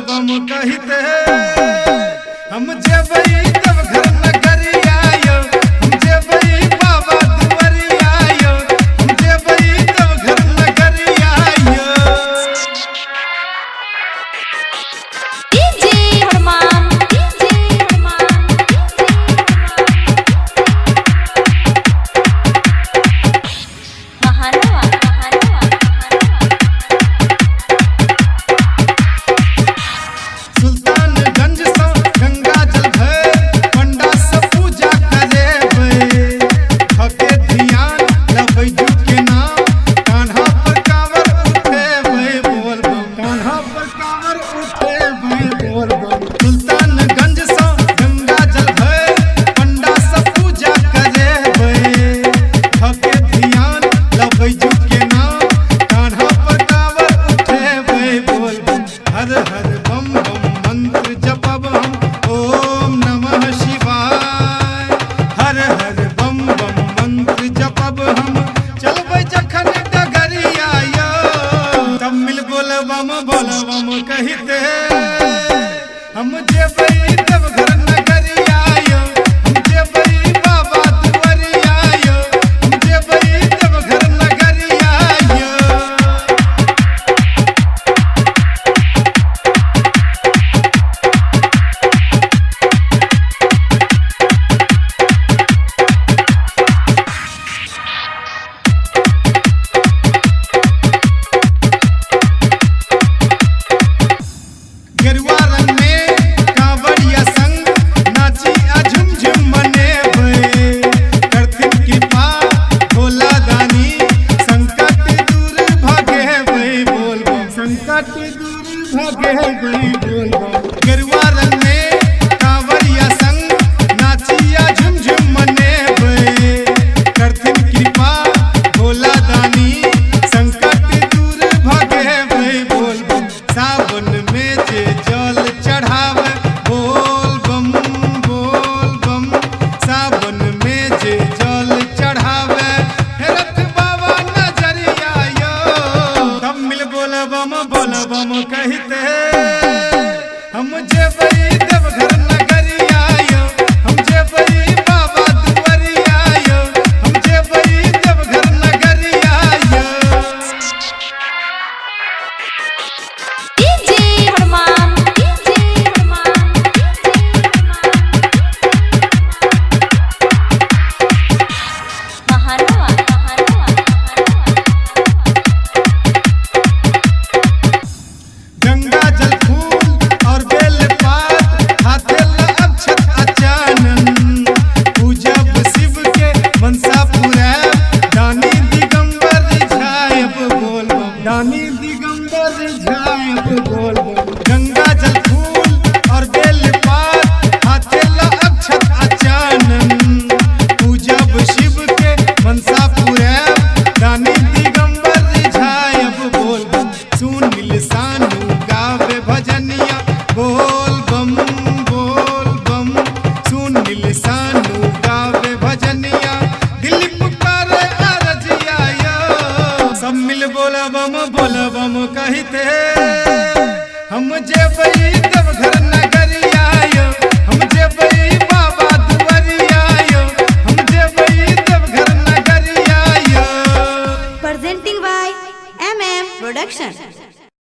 बम कहते हम जेबई तब घर नगरिया यो, हम जेबई बाबा दुआरिया यो, हम जेबई तब घर नगरिया यो। डीजे हनुमान महानवा सुल्तानगंज से गंगा जल भर पंडा से पूजा करे थके ध्यान लबै जू के नाम कान्हा पर कांवर उठे बोल बम, कान्हा पर कांवर उठे बोल बम। सुल्तानगंज से गंगा जल भर पंडा से पूजा करे थके ध्यान लबै जू के नाम कान्हा पर कांवर उठे बोल बम। हर हर बम बम मंत्र जपब हम ओम नमः शिवाय। हर हर बम बम मंत्र जपब हम चलबै जखन डगरिया यो, तब मिल बोल बम कहते हम जेबई तब घर नगरिया यो, हम जेबई बाबा दुआरिया यो, हम जेबई तब घर नगरिया यो। गेरुआ रंग में कांवरिया संग नाची आ झुम झुम मनेबै करथिन कृपा भोला दानी संकट दूर भागेबै बोल बम, संकट दूर भागेबै बोल बम। गेरुआ रंग में कांवरिया संग नाची आ झुम झुम मनेबै करथिन कृपा भोला दानी संकट दूर भागेबै बोल बम। सावन में जे जल चढ़ावे बोल बम बोल बम, सावन में जे जल चढ़ावे रथ बाबा नजरिया यो, तब मिल बोल बम कहते हम जेबई तब घर नगरिया यो, हम जेबई बाबा दुआरिया यो, हम जेबई तब घर नगरिया यो। डीजे हनुमान महानवा गंगा जल फूल और बेल पात हाथे ला अक्षत अचानन पूजब शिव के मनसा पूरा दानी दिगंबर झायब बोल बम, दानी दिगंबर झायब बोल बम। गंगा जल फूल और बेल पात हाथे ला अक्षत अचानन पूजब शिव के मनसा पूरा दानी दिगंबर झायब बोल बम। सुनील सानू गावे भजनिया बोल बम बोल बम, सुनील सानू गावे भजनिया दिल पुकारे अरजिया यो, सब मिल बोल बम कहते हम जेबई तब